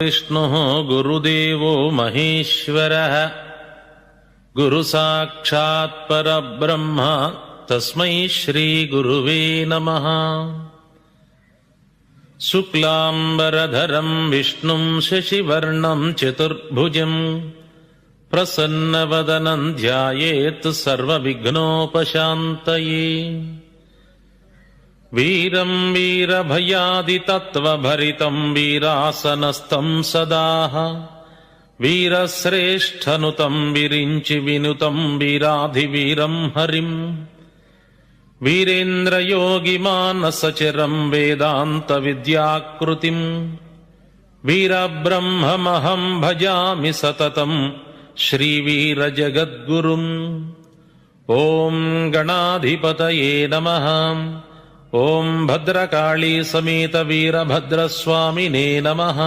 विष्णुः गुरुदेवो महेश्वरः गुरुसाक्षात् परब्रह्म तस्मै श्रीगुरुवे नमः। शुक्लाम्बरधरं विष्णुं शशिवर्णं चतुर्भुजं प्रसन्नवदनं ध्यायेत् सर्वविघ्नोपशान्तये। वीरं वीरभयादितत्त्वभरितं वीरासनस्थं सदाः वीरश्रेष्ठनुतं विरिञ्चि विनुतं वीराधिवीरं हरिं वीरेन्द्रयोगिमानसचरं वेदान्तविद्याकृतिं वीरब्रह्ममहं भजामि सततं श्रीवीरजगद्गुरुम्। ॐ गणाधिपतये नमः। ॐ भद्रकाली समेत वीरभद्रस्वामिने नमः।